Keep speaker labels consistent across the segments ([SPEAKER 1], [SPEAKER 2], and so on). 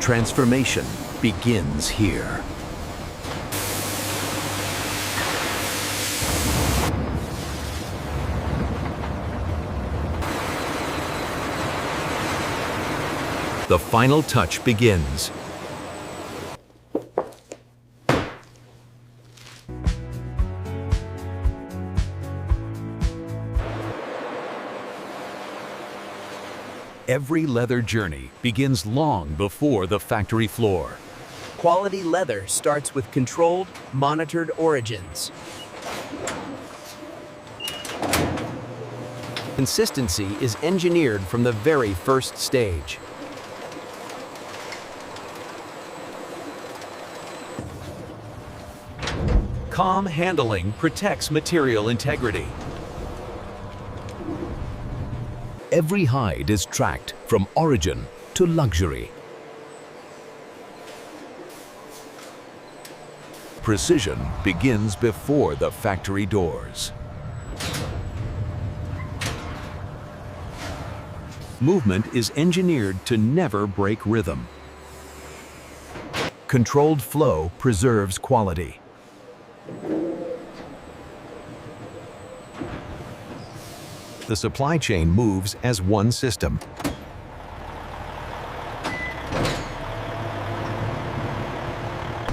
[SPEAKER 1] Transformation begins here. The final touch begins. Every leather journey begins long before the factory floor.
[SPEAKER 2] Quality leather starts with controlled, monitored origins. Consistency is engineered from the very first stage.
[SPEAKER 1] Calm handling protects material integrity. Every hide is tracked from origin to luxury. Precision begins before the factory doors. Movement is engineered to never break rhythm. Controlled flow preserves quality. The supply chain moves as one system.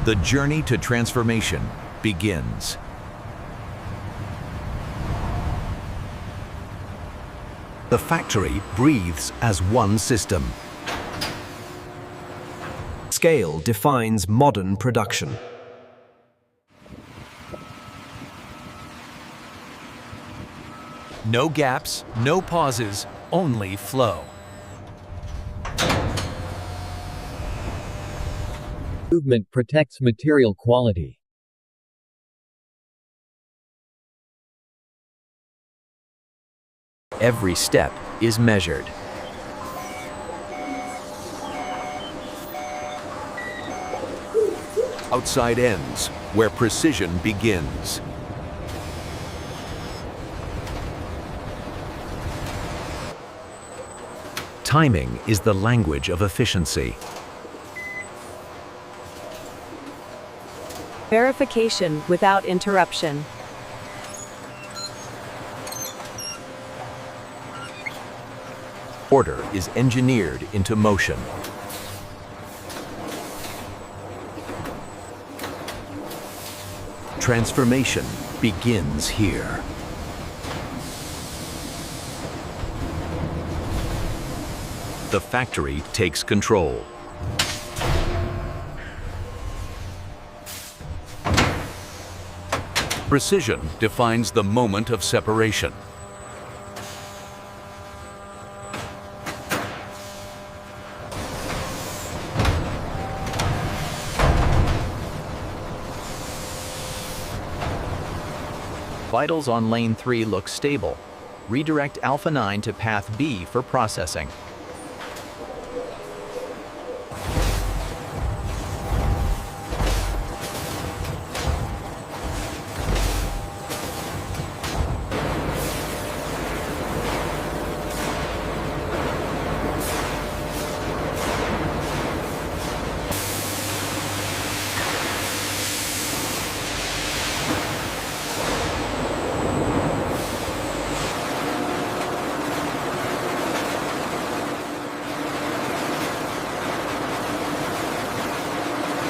[SPEAKER 1] The journey to transformation begins. The factory breathes as one system.
[SPEAKER 2] Scale defines modern production.
[SPEAKER 1] No gaps, no pauses, only flow.
[SPEAKER 3] Movement protects material quality.
[SPEAKER 2] Every step is measured.
[SPEAKER 1] Outside ends where precision begins. Timing is the language of efficiency.
[SPEAKER 4] Verification without interruption.
[SPEAKER 1] Order is engineered into motion. Transformation begins here. The factory takes control. Precision defines the moment of separation.
[SPEAKER 5] Vitals on lane 3 look stable. Redirect Alpha 9 to path B for processing.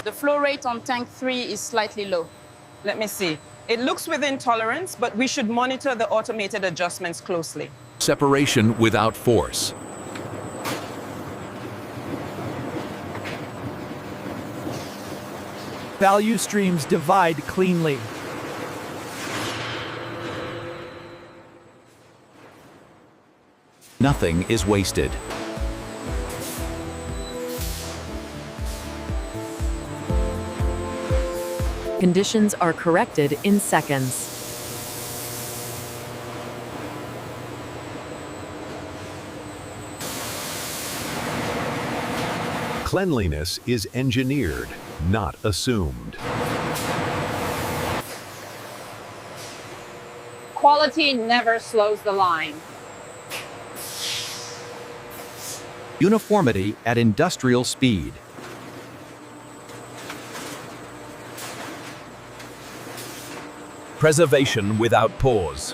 [SPEAKER 6] The flow rate on tank 3 is slightly low.
[SPEAKER 7] Let me see. It looks within tolerance, but we should monitor the automated adjustments closely.
[SPEAKER 1] Separation without force.
[SPEAKER 8] Value streams divide cleanly.
[SPEAKER 1] Nothing is wasted.
[SPEAKER 4] Conditions are corrected in seconds.
[SPEAKER 1] Cleanliness is engineered, not assumed.
[SPEAKER 6] Quality never slows the line.
[SPEAKER 5] Uniformity at industrial speed.
[SPEAKER 1] Preservation without pause.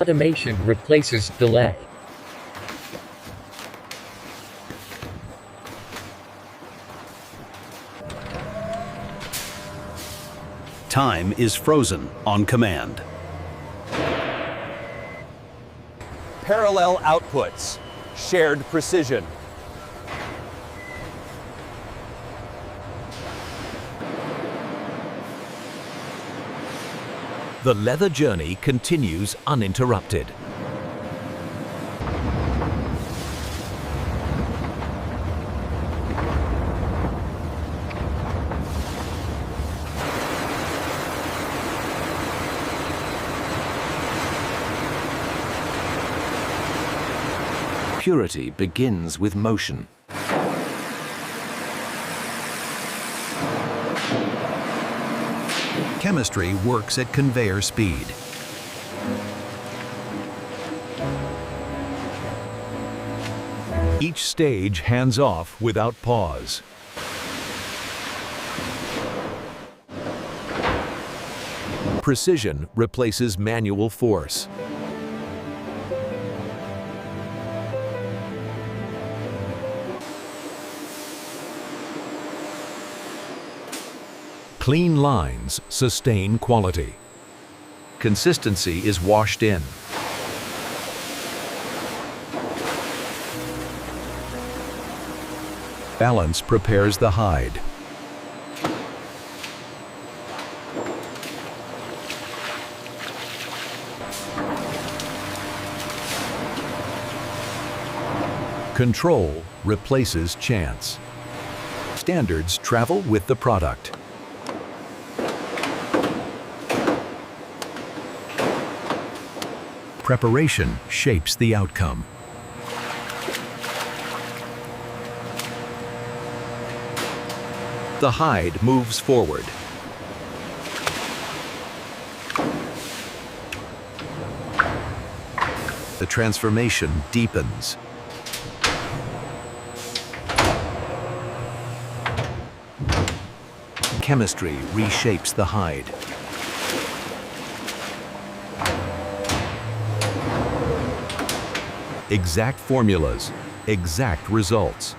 [SPEAKER 3] Automation replaces delay.
[SPEAKER 9] Time is frozen on command.
[SPEAKER 10] Parallel outputs. Shared precision.
[SPEAKER 1] The leather journey continues uninterrupted. Purity begins with motion.
[SPEAKER 9] Chemistry works at conveyor speed.
[SPEAKER 1] Each stage hands off without pause. Precision replaces manual force. Clean lines sustain quality. Consistency is washed in. Balance prepares the hide. Control replaces chance. Standards travel with the product. Preparation shapes the outcome. The hide moves forward. The transformation deepens. Chemistry reshapes the hide. Exact formulas, exact results.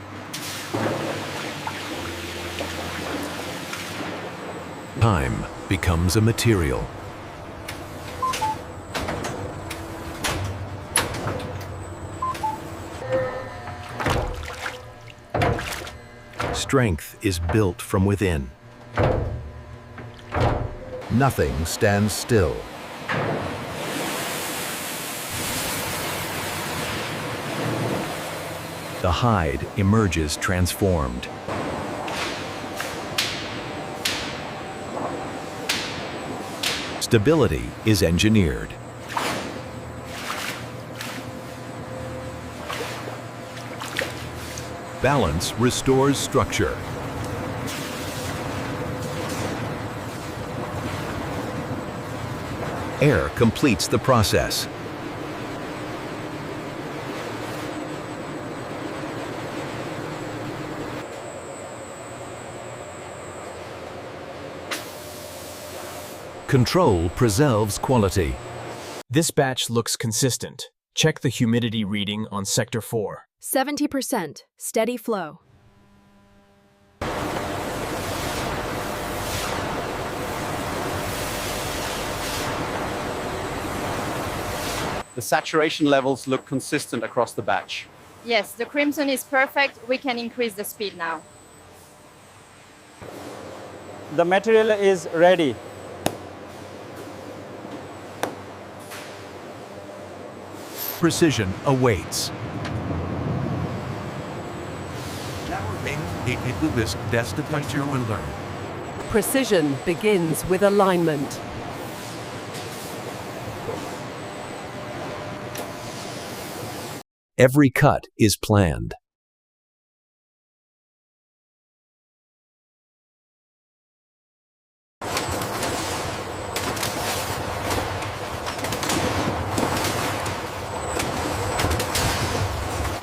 [SPEAKER 1] Time becomes a material. Strength is built from within. Nothing stands still. The hide emerges transformed. Stability is engineered. Balance restores structure. Air completes the process. Control preserves quality.
[SPEAKER 11] This batch looks consistent. Check the humidity reading on Sector 4.
[SPEAKER 4] 70%. Steady flow.
[SPEAKER 10] The saturation levels look consistent across the batch.
[SPEAKER 6] Yes, the crimson is perfect. We can increase the speed now.
[SPEAKER 12] The material is ready.
[SPEAKER 1] Precision awaits.
[SPEAKER 13] Precision begins with alignment.
[SPEAKER 1] Every cut is planned.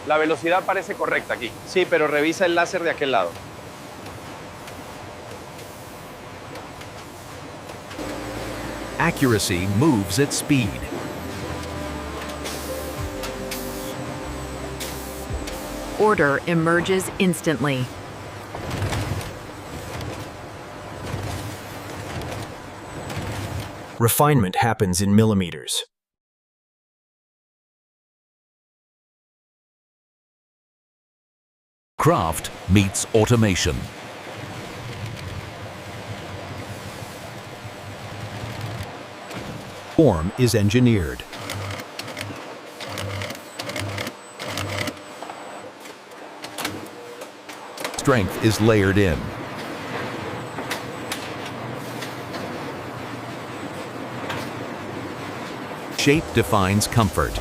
[SPEAKER 10] La velocidad parece correcta aquí. Sí, pero revisa el láser de aquel lado.
[SPEAKER 1] Accuracy moves at speed.
[SPEAKER 4] Order emerges instantly.
[SPEAKER 11] Refinement happens in millimeters.
[SPEAKER 1] Craft meets automation. Form is engineered. Strength is layered in. Shape defines comfort.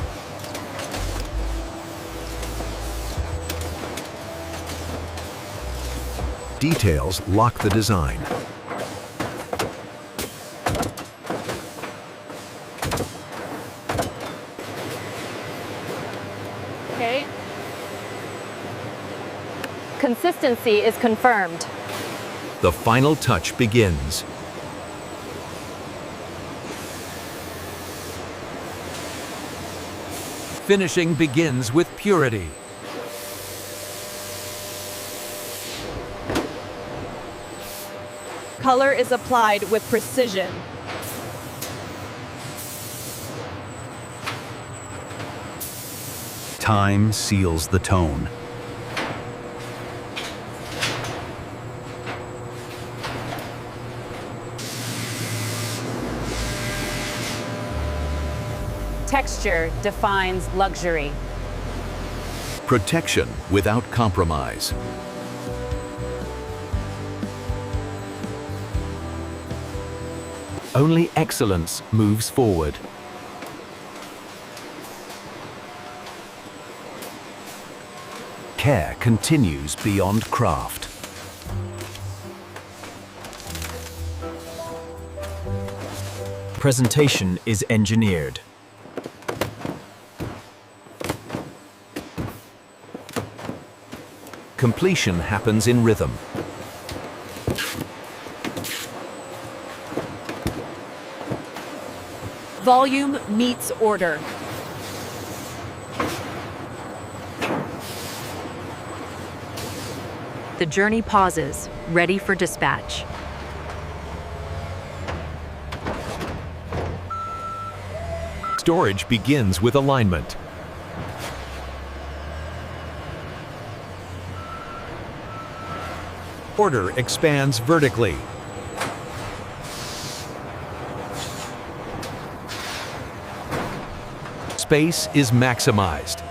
[SPEAKER 1] Details lock the design.
[SPEAKER 14] Okay. Consistency is confirmed.
[SPEAKER 1] The final touch begins. Finishing begins with purity.
[SPEAKER 15] Color is applied with precision.
[SPEAKER 9] Time seals the tone.
[SPEAKER 14] Texture defines luxury.
[SPEAKER 1] Protection without compromise. Only excellence moves forward. Care continues beyond craft.
[SPEAKER 11] Presentation is engineered.
[SPEAKER 1] Completion happens in rhythm.
[SPEAKER 4] Volume meets order. The journey pauses, ready for dispatch.
[SPEAKER 1] Storage begins with alignment. Order expands vertically. Space is maximized.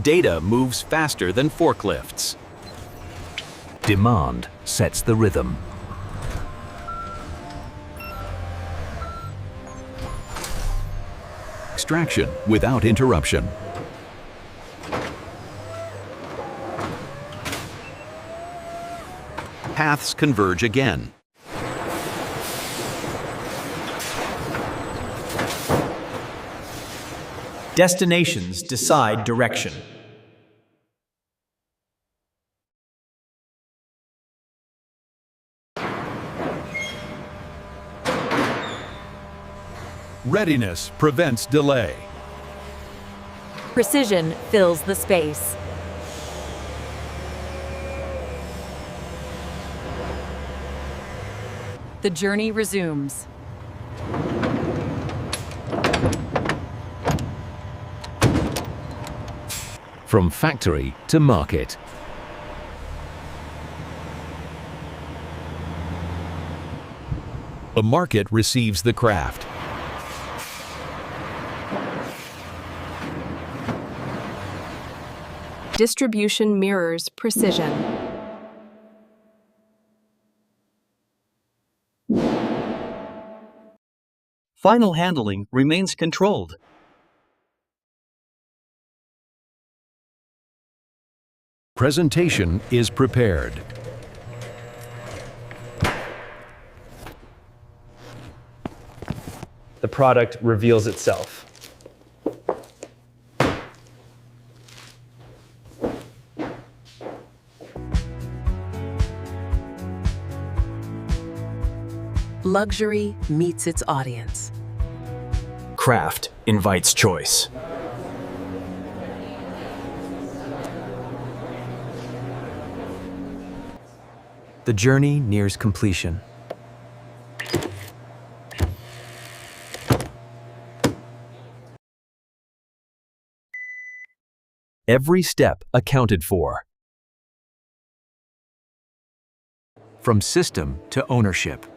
[SPEAKER 1] Data moves faster than forklifts. Demand sets the rhythm. Extraction without interruption. Paths converge again.
[SPEAKER 11] Destinations decide direction.
[SPEAKER 1] Readiness prevents delay.
[SPEAKER 4] Precision fills the space. The journey resumes.
[SPEAKER 1] From factory to market. A market receives the craft.
[SPEAKER 15] Distribution mirrors precision.
[SPEAKER 16] Final handling remains controlled.
[SPEAKER 1] Presentation is prepared.
[SPEAKER 17] The product reveals itself.
[SPEAKER 13] Luxury meets its audience.
[SPEAKER 11] Craft invites choice.
[SPEAKER 5] The journey nears completion.
[SPEAKER 1] Every step accounted for. From system to ownership.